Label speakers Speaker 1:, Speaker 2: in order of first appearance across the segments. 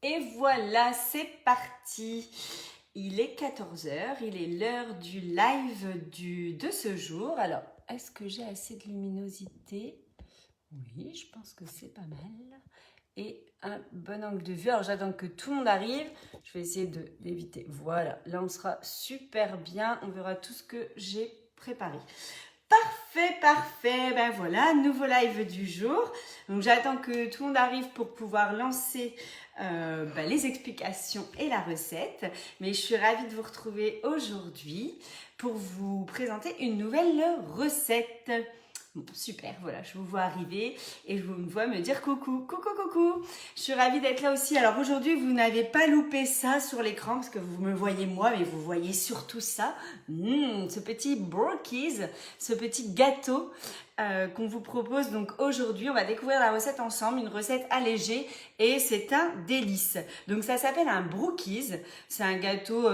Speaker 1: Et voilà, c'est parti. Il est 14 heures, il est l'heure du live de ce jour. Alors, est-ce que j'ai assez de luminosité? Oui, je pense que c'est pas mal. Et un bon angle de vue. Alors, j'attends que tout le monde arrive. Je vais essayer d'éviter. Voilà, là, on sera super bien. On verra tout ce que j'ai préparé. Parfait, parfait. Ben voilà, nouveau live du jour. Donc j'attends que tout le monde arrive pour pouvoir lancer les explications et la recette. Mais je suis ravie de vous retrouver aujourd'hui pour vous présenter une nouvelle recette. Bon, super, voilà, je vous vois arriver et je vous vois me dire coucou, coucou, coucou. Je suis ravie d'être là aussi. Alors aujourd'hui, vous n'avez pas loupé ça sur l'écran parce que vous me voyez moi, mais vous voyez surtout ça. Ce petit brookies, ce petit gâteau qu'on vous propose. Donc aujourd'hui, on va découvrir la recette ensemble, une recette allégée et c'est un délice. Donc ça s'appelle un brookies. C'est un gâteau...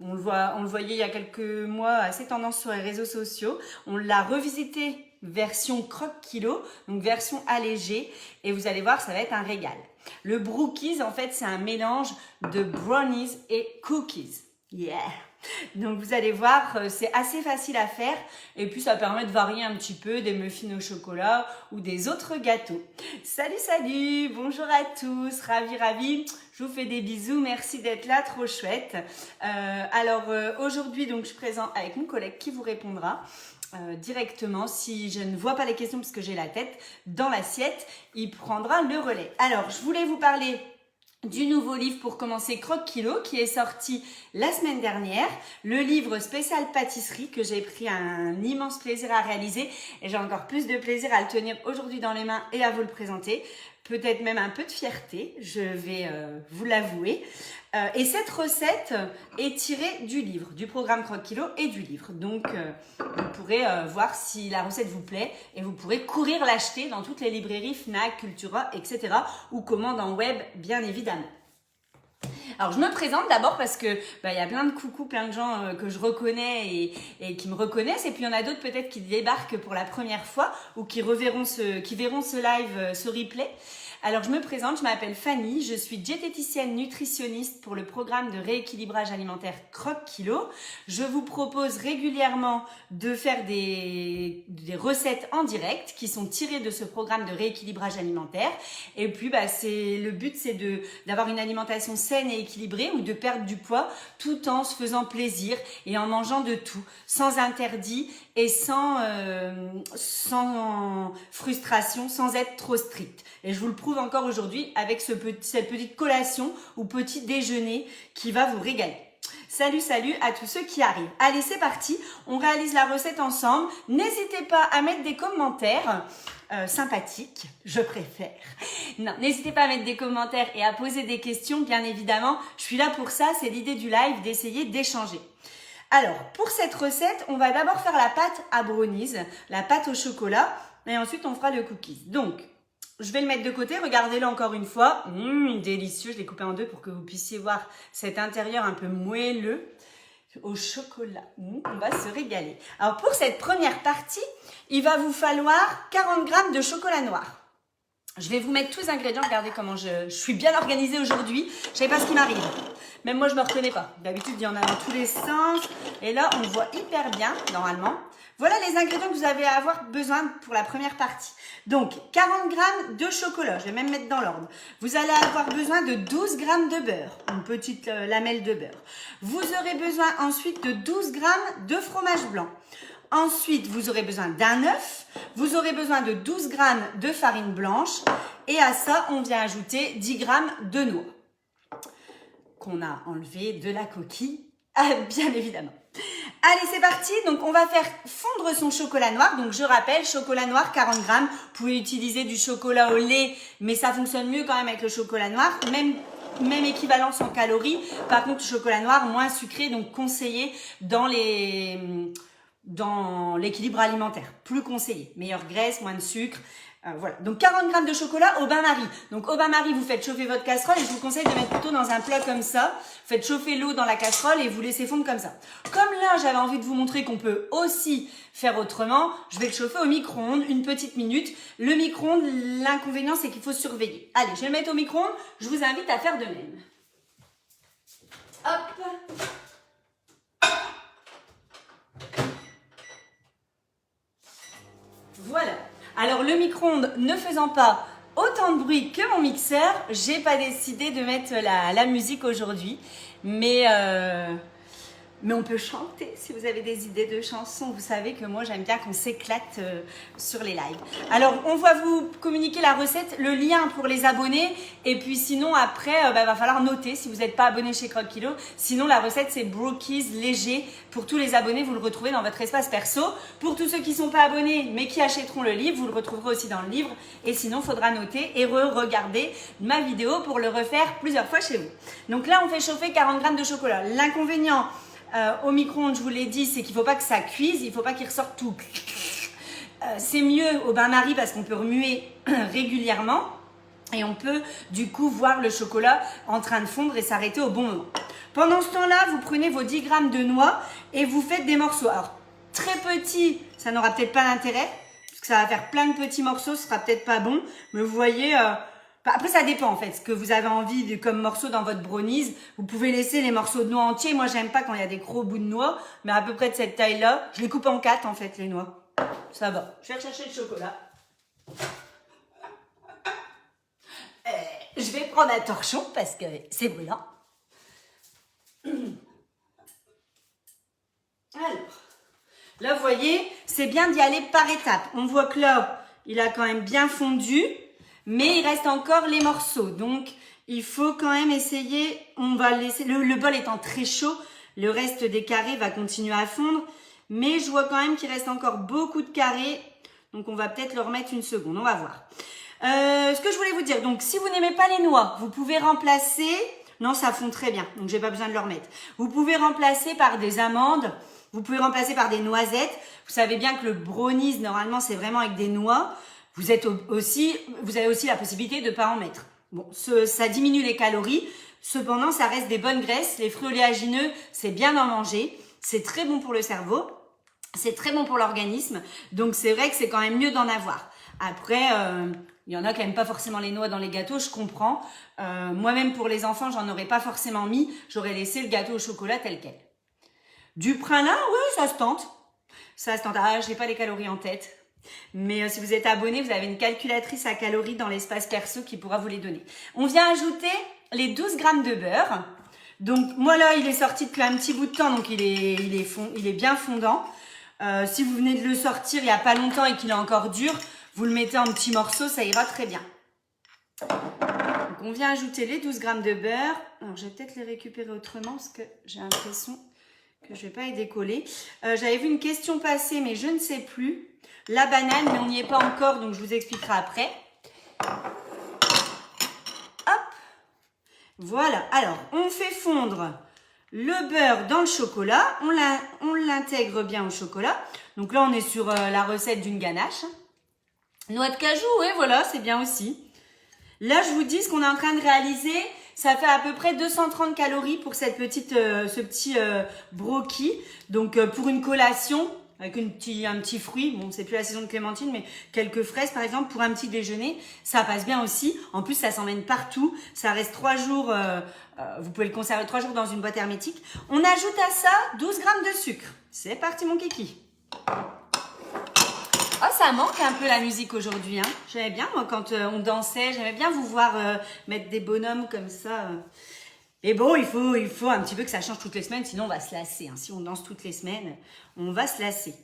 Speaker 1: on le voyait il y a quelques mois, assez tendance sur les réseaux sociaux. On l'a revisité version croque-kilo, donc version allégée. Et vous allez voir, ça va être un régal. Le brookies, en fait, c'est un mélange de brownies et cookies. Yeah! Donc vous allez voir, c'est assez facile à faire et puis ça permet de varier un petit peu des muffins au chocolat ou des autres gâteaux. Salut, salut, bonjour à tous, ravi, je vous fais des bisous, merci d'être là, trop chouette. Aujourd'hui, donc je suis présente avec mon collègue qui vous répondra. Directement, si je ne vois pas les questions parce que j'ai la tête dans l'assiette, il prendra le relais. Alors, je voulais vous parler du nouveau livre pour commencer Croque-Kilo qui est sorti la semaine dernière, le livre spécial pâtisserie que j'ai pris un immense plaisir à réaliser et j'ai encore plus de plaisir à le tenir aujourd'hui dans les mains et à vous le présenter, peut-être même un peu de fierté, je vais vous l'avouer. Et cette recette est tirée du livre, du programme Croque-Kilo et du livre. Donc, vous pourrez voir si la recette vous plaît et vous pourrez courir l'acheter dans toutes les librairies Fnac, Cultura, etc. ou commande en web, bien évidemment. Alors, je me présente d'abord parce que il y a plein de coucous, plein de gens que je reconnais et qui me reconnaissent. Et puis, il y en a d'autres peut-être qui débarquent pour la première fois ou qui verront ce live, ce replay. Alors, je me présente, je m'appelle Fanny, je suis diététicienne nutritionniste pour le programme de rééquilibrage alimentaire Croque-Kilo. Je vous propose régulièrement de faire des recettes en direct qui sont tirées de ce programme de rééquilibrage alimentaire. Et puis, le but, c'est d'avoir une alimentation saine et équilibrée ou de perdre du poids tout en se faisant plaisir et en mangeant de tout, sans interdit et sans frustration, sans être trop strict. Et je vous le prouve encore aujourd'hui avec cette petite collation ou petit déjeuner qui va vous régaler. Salut, salut à tous ceux qui arrivent. Allez, c'est parti, on réalise la recette ensemble. N'hésitez pas à mettre des commentaires sympathiques, je préfère. Non, n'hésitez pas à mettre des commentaires et à poser des questions, bien évidemment. Je suis là pour ça, c'est l'idée du live, d'essayer d'échanger. Alors, pour cette recette, on va d'abord faire la pâte à brownies, la pâte au chocolat, et ensuite on fera le cookies. Donc, je vais le mettre de côté, regardez-le encore une fois. Délicieux, je l'ai coupé en deux pour que vous puissiez voir cet intérieur un peu moelleux au chocolat. On va se régaler. Alors, pour cette première partie, il va vous falloir 40 g de chocolat noir. Je vais vous mettre tous les ingrédients. Regardez comment je suis bien organisée aujourd'hui. Je ne sais pas ce qui m'arrive. Même moi, je ne me reconnais pas. D'habitude, il y en a dans tous les sens. Et là, on voit hyper bien, normalement. Voilà les ingrédients que vous allez avoir besoin pour la première partie. Donc, 40 g de chocolat. Je vais même mettre dans l'ordre. Vous allez avoir besoin de 12 g de beurre. Une petite lamelle de beurre. Vous aurez besoin ensuite de 12 g de fromage blanc. Ensuite, vous aurez besoin d'un œuf, vous aurez besoin de 12 g de farine blanche et à ça, on vient ajouter 10 g de noix qu'on a enlevé de la coquille, bien évidemment. Allez, c'est parti. Donc, on va faire fondre son chocolat noir. Donc, je rappelle, chocolat noir, 40 g. Vous pouvez utiliser du chocolat au lait, mais ça fonctionne mieux quand même avec le chocolat noir. Même équivalence en calories. Par contre, le chocolat noir, moins sucré, donc conseillé dans les dans l'équilibre alimentaire, plus conseillé. Meilleure graisse, moins de sucre. Voilà, donc 40 g de chocolat au bain-marie. Donc au bain-marie, vous faites chauffer votre casserole et je vous conseille de mettre plutôt dans un plat comme ça. Vous faites chauffer l'eau dans la casserole et vous laissez fondre comme ça. Comme là, j'avais envie de vous montrer qu'on peut aussi faire autrement, je vais le chauffer au micro-ondes, une petite minute. Le micro-ondes, l'inconvénient, c'est qu'il faut surveiller. Allez, je vais le mettre au micro-ondes, je vous invite à faire de même. Hop. Voilà. Alors le micro-ondes ne faisant pas autant de bruit que mon mixeur, j'ai pas décidé de mettre la musique aujourd'hui, mais on peut chanter si vous avez des idées de chansons. Vous savez que moi j'aime bien qu'on s'éclate sur les lives. Alors on va vous communiquer la recette, le lien pour les abonnés et puis sinon après va falloir noter si vous n'êtes pas abonné chez Croque Kilo. Sinon la recette c'est Brookies léger pour tous les abonnés, vous le retrouvez dans votre espace perso. Pour tous ceux qui ne sont pas abonnés mais qui achèteront le livre, vous le retrouverez aussi dans le livre et sinon il faudra noter et re-regarder ma vidéo pour le refaire plusieurs fois chez vous. Donc là on fait chauffer 40 g de chocolat. L'inconvénient au micro-ondes, je vous l'ai dit, c'est qu'il ne faut pas que ça cuise, il ne faut pas qu'il ressorte tout. C'est mieux au bain-marie parce qu'on peut remuer régulièrement et on peut du coup voir le chocolat en train de fondre et s'arrêter au bon moment. Pendant ce temps-là, vous prenez vos 10 g de noix et vous faites des morceaux. Alors, très petits, ça n'aura peut-être pas d'intérêt parce que ça va faire plein de petits morceaux, ce sera peut-être pas bon, mais vous voyez... Après, ça dépend en fait, ce que vous avez envie de, comme morceau dans votre brownies. Vous pouvez laisser les morceaux de noix entiers. Moi, j'aime pas quand il y a des gros bouts de noix, mais à peu près de cette taille-là. Je les coupe en 4 en fait, les noix. Ça va. Je vais chercher le chocolat. Je vais prendre un torchon parce que c'est brûlant. Alors, là, vous voyez, c'est bien d'y aller par étapes. On voit que là, il a quand même bien fondu. Mais il reste encore les morceaux, donc il faut quand même essayer, on va laisser, le bol étant très chaud, le reste des carrés va continuer à fondre, mais je vois quand même qu'il reste encore beaucoup de carrés, donc on va peut-être le remettre une seconde, on va voir. Ce que je voulais vous dire, donc si vous n'aimez pas les noix, vous pouvez remplacer, non ça fond très bien, donc j'ai pas besoin de le remettre, vous pouvez remplacer par des amandes, vous pouvez remplacer par des noisettes, vous savez bien que le brownies normalement c'est vraiment avec des noix. Vous avez aussi la possibilité de ne pas en mettre. Bon, ça diminue les calories. Cependant, ça reste des bonnes graisses. Les fruits oléagineux, c'est bien d'en manger. C'est très bon pour le cerveau. C'est très bon pour l'organisme. Donc, c'est vrai que c'est quand même mieux d'en avoir. Après, il y en a qui n'aiment pas forcément les noix dans les gâteaux. Je comprends. Moi-même, pour les enfants, j'en aurais pas forcément mis. J'aurais laissé le gâteau au chocolat tel quel. Du pralin, oui, ça se tente. Ça se tente. Ah, je n'ai pas les calories en tête. Mais si vous êtes abonné, vous avez une calculatrice à calories dans l'espace perso qui pourra vous les donner. On vient ajouter les 12 g de beurre. Donc moi là, il est sorti depuis un petit bout de temps, donc il est bien fondant. Si vous venez de le sortir il n'y a pas longtemps et qu'il est encore dur, vous le mettez en petits morceaux, ça ira très bien. Donc on vient ajouter les 12 g de beurre. Alors je vais peut-être les récupérer autrement parce que j'ai l'impression que je ne vais pas les décoller. J'avais vu une question passer, mais je ne sais plus. La banane, mais on n'y est pas encore, donc je vous expliquerai après. Hop. Voilà. Alors, on fait fondre le beurre dans le chocolat. On l'intègre bien au chocolat. Donc là, on est sur la recette d'une ganache. Noix de cajou, oui, voilà, c'est bien aussi. Là, je vous dis ce qu'on est en train de réaliser. Ça fait à peu près 230 calories pour ce petit brookie. Donc, pour une collation, avec un petit fruit, bon c'est plus la saison de clémentine, mais quelques fraises par exemple pour un petit déjeuner, ça passe bien aussi. En plus ça s'emmène partout, ça reste 3 jours, vous pouvez le conserver 3 jours dans une boîte hermétique. On ajoute à ça 12 g de sucre. C'est parti mon kiki. Oh ça manque un peu la musique aujourd'hui, hein. J'aimais bien moi quand on dansait, j'aimais bien vous voir mettre des bonhommes comme ça. Et bon, il faut un petit peu que ça change toutes les semaines, sinon on va se lasser. Hein. Si on danse toutes les semaines, on va se lasser.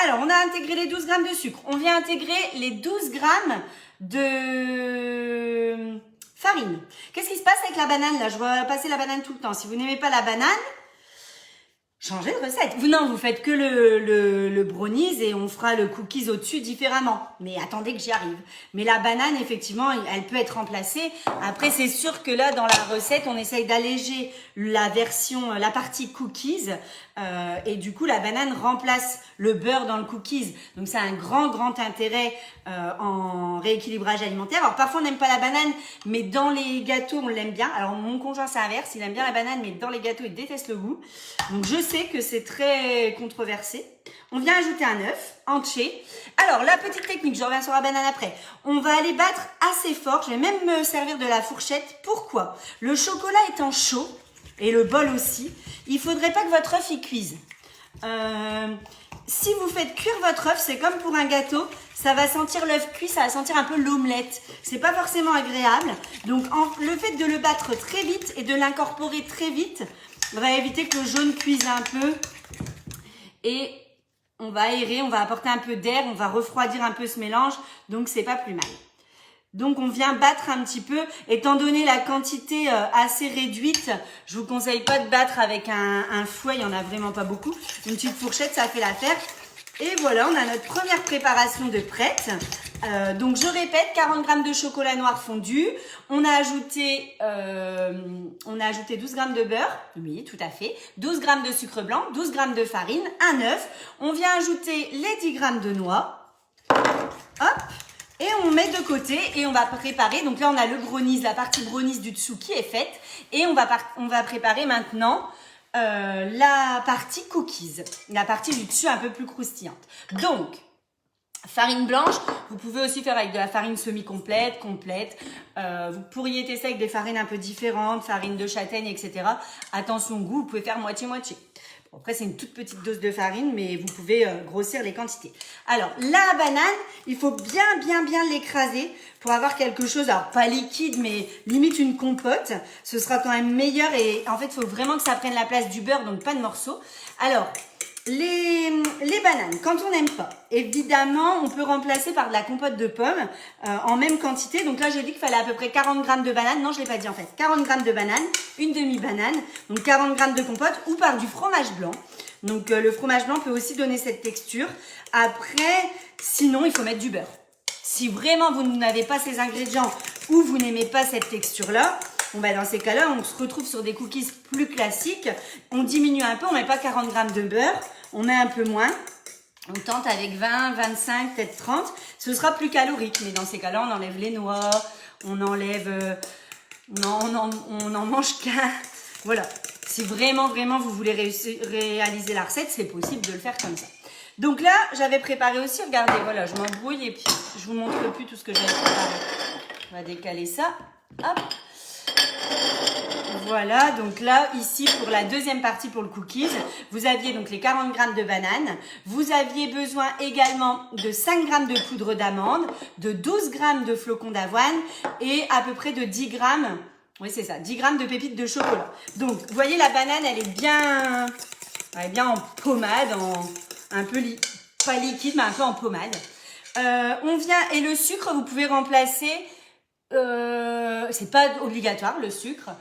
Speaker 1: Alors, on a intégré les 12 g de sucre. On vient intégrer les 12 g de farine. Qu'est-ce qui se passe avec la banane là? Je vois passer la banane tout le temps. Si vous n'aimez pas la banane, changer de recette. Non, vous faites que le brownies et on fera le cookies au-dessus différemment. Mais attendez que j'y arrive. Mais la banane, effectivement, elle peut être remplacée. Après, c'est sûr que là, dans la recette, on essaye d'alléger la partie cookies. Et du coup, la banane remplace le beurre dans le cookies. Donc, c'est un grand intérêt en rééquilibrage alimentaire. Alors, parfois, on n'aime pas la banane, mais dans les gâteaux, on l'aime bien. Alors, mon conjoint, c'est inverse. Il aime bien la banane, mais dans les gâteaux, il déteste le goût. Donc, je sais que c'est très controversé. On vient ajouter un œuf entier. Alors, la petite technique, je reviens sur la banane après. On va aller battre assez fort. Je vais même me servir de la fourchette. Pourquoi? Le chocolat étant chaud, et le bol aussi, il faudrait pas que votre œuf y cuise. Si vous faites cuire votre œuf, c'est comme pour un gâteau, ça va sentir l'œuf cuit, ça va sentir un peu l'omelette. C'est pas forcément agréable. Donc, le fait de le battre très vite et de l'incorporer très vite va éviter que le jaune cuise un peu. Et on va aérer, on va apporter un peu d'air, on va refroidir un peu ce mélange. Donc, c'est pas plus mal. Donc, on vient battre un petit peu. Étant donné la quantité assez réduite, je vous conseille pas de battre avec un fouet, il y en a vraiment pas beaucoup. Une petite fourchette, ça fait l'affaire. Et voilà, on a notre première préparation de prête. Donc, je répète, 40 g de chocolat noir fondu. On a ajouté 12 g de beurre. Oui, tout à fait. 12 g de sucre blanc, 12 g de farine, un œuf. On vient ajouter les 10 g de noix. Hop. Et on met de côté et on va préparer. Donc là, on a le brownies, la partie brownies du dessous qui est faite. Et on va préparer maintenant la partie cookies. La partie du dessus un peu plus croustillante. Donc, farine blanche, vous pouvez aussi faire avec de la farine semi-complète, complète. Vous pourriez tester avec des farines un peu différentes, farine de châtaigne, etc. Attention au goût, vous pouvez faire moitié-moitié. Après, c'est une toute petite dose de farine, mais vous pouvez grossir les quantités. Alors, la banane, il faut bien l'écraser pour avoir quelque chose, alors pas liquide, mais limite une compote. Ce sera quand même meilleur et en fait, il faut vraiment que ça prenne la place du beurre, donc pas de morceaux. Alors, les bananes, quand on n'aime pas, évidemment, on peut remplacer par de la compote de pommes en même quantité. Donc là, j'ai dit qu'il fallait à peu près 40 g de bananes. Non, je ne l'ai pas dit en fait. 40 g de bananes, une demi-banane, donc 40 g de compote ou par du fromage blanc. Donc le fromage blanc peut aussi donner cette texture. Après, sinon, il faut mettre du beurre. Si vraiment vous n'avez pas ces ingrédients ou vous n'aimez pas cette texture-là, bon ben dans ces cas-là, on se retrouve sur des cookies plus classiques. On diminue un peu, on ne met pas 40 g de beurre, on met un peu moins. On tente avec 20, 25, peut-être 30. Ce sera plus calorique, mais dans ces cas-là, on enlève les noix, on enlève... on n'en mange qu'un. Voilà. Si vraiment vous voulez réaliser la recette, c'est possible de le faire comme ça. Donc là, j'avais préparé aussi, regardez, voilà, je m'embrouille et puis je vous montre plus tout ce que j'avais préparé. On va décaler ça. Hop. Voilà, donc là, ici, pour la deuxième partie pour le cookies, vous aviez donc les 40 g de bananes. Vous aviez besoin également de 5 g de poudre d'amande, de 12 g de flocons d'avoine et à peu près de 10 g, oui c'est ça, 10 g de pépites de chocolat. Donc, vous voyez, la banane, elle est bien en pommade, un peu, pas liquide, mais un peu en pommade. On vient, et le sucre, vous pouvez remplacer... c'est pas obligatoire le sucre,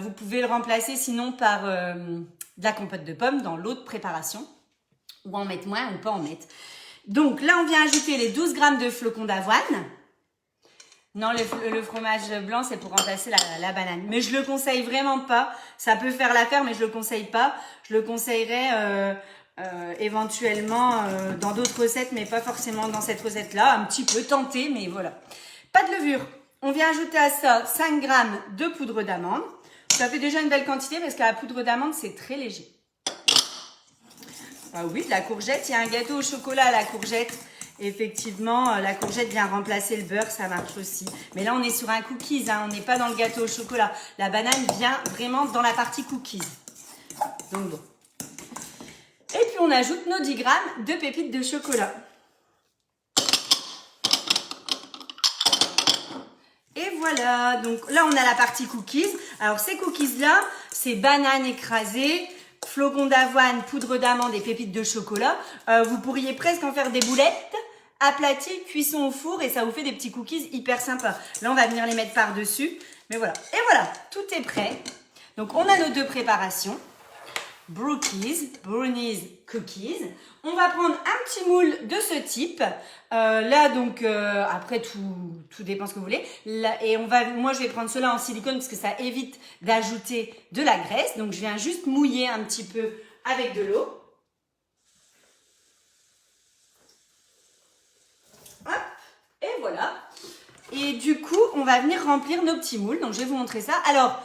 Speaker 1: vous pouvez le remplacer sinon par de la compote de pommes dans l'autre préparation ou en mettre moins ou pas en mettre. Donc là on vient ajouter les 12 g de flocons d'avoine. Non, le fromage blanc c'est pour remplacer la banane, mais je le conseille vraiment pas. Ça peut faire l'affaire mais je le conseille pas. Je le conseillerais éventuellement dans d'autres recettes mais pas forcément dans cette recette là, un petit peu tenté, mais voilà. Pas de levure. On vient ajouter à ça 5 g de poudre d'amande. Ça fait déjà une belle quantité parce que la poudre d'amande, c'est très léger. Ah oui, de la courgette. Il y a un gâteau au chocolat à la courgette. Effectivement, la courgette vient remplacer le beurre, ça marche aussi. Mais là, on est sur un cookies, hein, on n'est pas dans le gâteau au chocolat. La banane vient vraiment dans la partie cookies. Donc bon. Et puis, on ajoute nos 10 g de pépites de chocolat. Et voilà, donc là on a la partie cookies. Alors ces cookies-là, c'est banane écrasée, flocons d'avoine, poudre d'amande et pépites de chocolat. Vous pourriez presque en faire des boulettes, aplaties, cuisson au four et ça vous fait des petits cookies hyper sympas. Là on va venir les mettre par-dessus, mais voilà. Et voilà, tout est prêt. Donc on a nos deux préparations. brownies cookies. On va prendre un petit moule de ce type. Là, donc, après, tout dépend ce que vous voulez. Là, et moi, je vais prendre cela en silicone parce que ça évite d'ajouter de la graisse. Donc, je viens juste mouiller un petit peu avec de l'eau. Hop, et voilà. Et du coup, on va venir remplir nos petits moules. Donc, je vais vous montrer ça. Alors,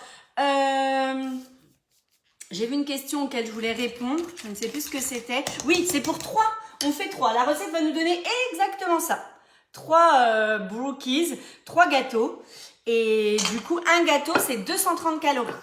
Speaker 1: j'ai vu une question auquel je voulais répondre. Je ne sais plus ce que c'était. Oui, c'est pour 3. On fait 3. La recette va nous donner exactement ça. 3 brookies, 3 gâteaux. Et du coup, un gâteau, c'est 230 calories.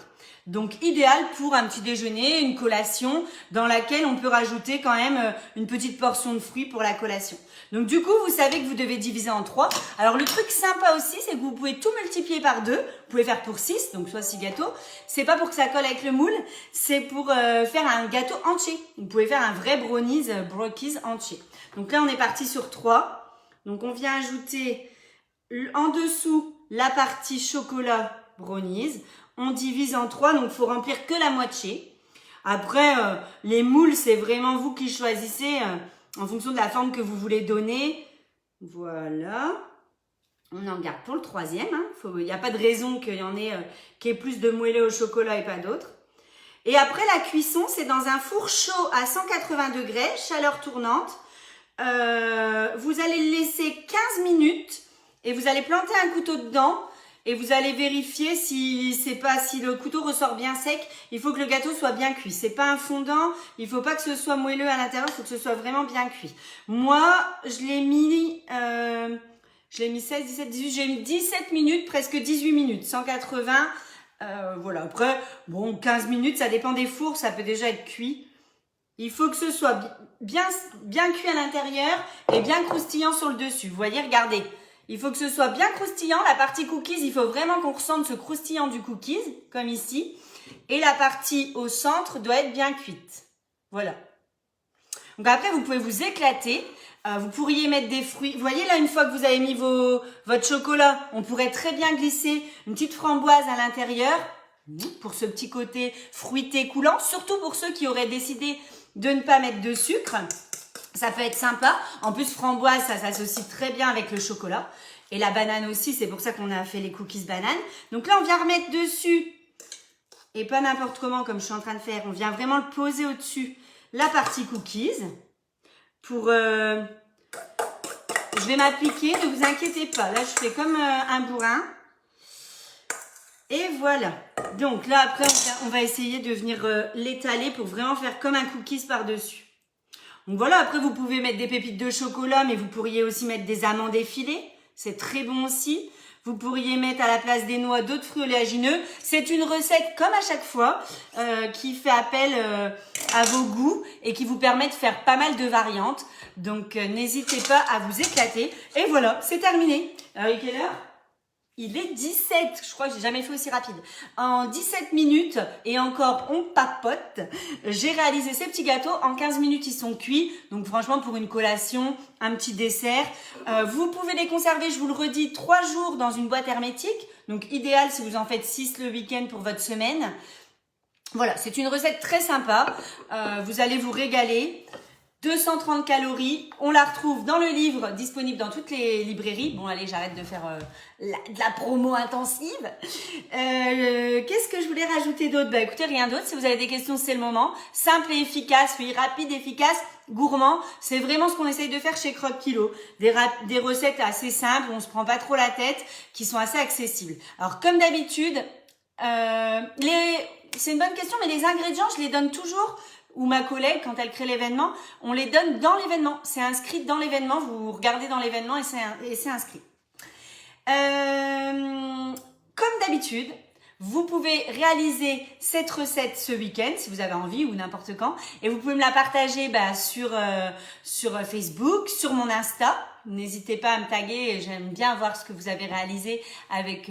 Speaker 1: Donc, idéal pour un petit déjeuner, une collation dans laquelle on peut rajouter quand même une petite portion de fruits pour la collation. Donc, du coup, vous savez que vous devez diviser en 3. Alors, le truc sympa aussi, c'est que vous pouvez tout multiplier par 2. Vous pouvez faire pour 6, donc soit 6 gâteaux. C'est pas pour que ça colle avec le moule, c'est pour faire un gâteau entier. Vous pouvez faire un vrai brownies entier. Donc là, on est parti sur 3. Donc, on vient ajouter en dessous la partie chocolat brownies. On divise en 3, donc il faut remplir que la moitié. Après, les moules, c'est vraiment vous qui choisissez en fonction de la forme que vous voulez donner. Voilà. On en garde pour le 3e. Il n'y a pas de raison qu'il y en ait qui ait plus de moelleux au chocolat et pas d'autres. Et après, la cuisson, c'est dans un four chaud à 180 degrés, chaleur tournante. Vous allez le laisser 15 minutes et vous allez planter un couteau dedans. Et vous allez vérifier si le couteau ressort bien sec. Il faut que le gâteau soit bien cuit. C'est pas un fondant. Il faut pas que ce soit moelleux à l'intérieur. Il faut que ce soit vraiment bien cuit. Moi, je l'ai mis 16, 17, 18. J'ai mis 17 minutes, presque 18 minutes. 180. Voilà. Après, bon, 15 minutes, ça dépend des fours. Ça peut déjà être cuit. Il faut que ce soit bien cuit à l'intérieur et bien croustillant sur le dessus. Vous voyez, regardez. Il faut que ce soit bien croustillant. La partie cookies, il faut vraiment qu'on ressente ce croustillant du cookies, comme ici. Et la partie au centre doit être bien cuite. Voilà. Donc après, vous pouvez vous éclater. Vous pourriez mettre des fruits. Vous voyez là, une fois que vous avez mis votre chocolat, on pourrait très bien glisser une petite framboise à l'intérieur pour ce petit côté fruité coulant. Surtout pour ceux qui auraient décidé de ne pas mettre de sucre. Ça peut être sympa. En plus, framboise, ça s'associe très bien avec le chocolat. Et la banane aussi, c'est pour ça qu'on a fait les cookies bananes. Donc là, on vient remettre dessus, et pas n'importe comment comme je suis en train de faire. On vient vraiment le poser au-dessus, la partie cookies. Je vais m'appliquer, ne vous inquiétez pas. Là, je fais comme un bourrin. Et voilà. Donc là, après, on va essayer de venir l'étaler pour vraiment faire comme un cookies par-dessus. Donc voilà, après vous pouvez mettre des pépites de chocolat, mais vous pourriez aussi mettre des amandes effilées. C'est très bon aussi. Vous pourriez mettre à la place des noix d'autres fruits oléagineux. C'est une recette, comme à chaque fois, qui fait appel à vos goûts et qui vous permet de faire pas mal de variantes. Donc n'hésitez pas à vous éclater. Et voilà, c'est terminé. Alors, il est quelle heure ? Il est 17, je crois que j'ai jamais fait aussi rapide. En 17 minutes, et encore on papote, j'ai réalisé ces petits gâteaux. En 15 minutes, ils sont cuits. Donc franchement, pour une collation, un petit dessert. Vous pouvez les conserver, je vous le redis, 3 jours dans une boîte hermétique. Donc idéal si vous en faites 6 le week-end pour votre semaine. Voilà, c'est une recette très sympa. Vous allez vous régaler. 230 calories, on la retrouve dans le livre disponible dans toutes les librairies. Bon allez, j'arrête de faire de la promo intensive. Qu'est-ce que je voulais rajouter d'autre ? Bah écoutez, rien d'autre. Si vous avez des questions, c'est le moment. Simple et efficace, oui, rapide, efficace, gourmand. C'est vraiment ce qu'on essaye de faire chez Croque Kilo. Des recettes assez simples, on se prend pas trop la tête, qui sont assez accessibles. Alors comme d'habitude, c'est une bonne question, mais les ingrédients, je les donne toujours. Ou ma collègue, quand elle crée l'événement, on les donne dans l'événement. C'est inscrit dans l'événement. Vous regardez dans l'événement et c'est inscrit. Comme d'habitude, vous pouvez réaliser cette recette ce week-end, si vous avez envie ou n'importe quand. Et vous pouvez me la partager sur Facebook, sur mon Insta. N'hésitez pas à me taguer, j'aime bien voir ce que vous avez réalisé avec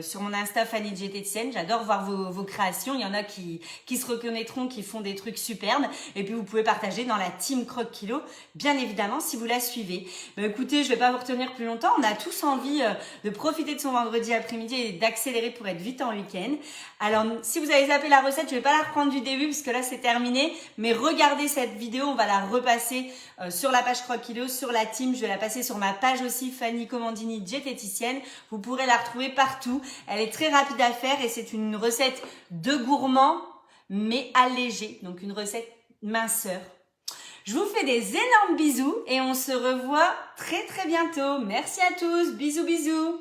Speaker 1: sur mon Insta Fanny Diététicienne. J'adore voir vos créations. Il y en a qui se reconnaîtront, qui font des trucs superbes. Et puis vous pouvez partager dans la team Croque Kilo, bien évidemment, si vous la suivez. Écoutez, je vais pas vous retenir plus longtemps. On a tous envie de profiter de son vendredi après-midi et d'accélérer pour être vite en week-end. Alors, si vous avez zappé la recette, je vais pas la reprendre du début parce que là c'est terminé. Mais regardez cette vidéo, on va la repasser sur la page Croque Kilo, sur la team. Je vais la passer sur ma page aussi, Fanny Comandini Diététicienne. Vous pourrez la retrouver partout. Elle est très rapide à faire et c'est une recette de gourmand, mais allégée. Donc une recette minceur. Je vous fais des énormes bisous et on se revoit très très bientôt. Merci à tous. Bisous bisous.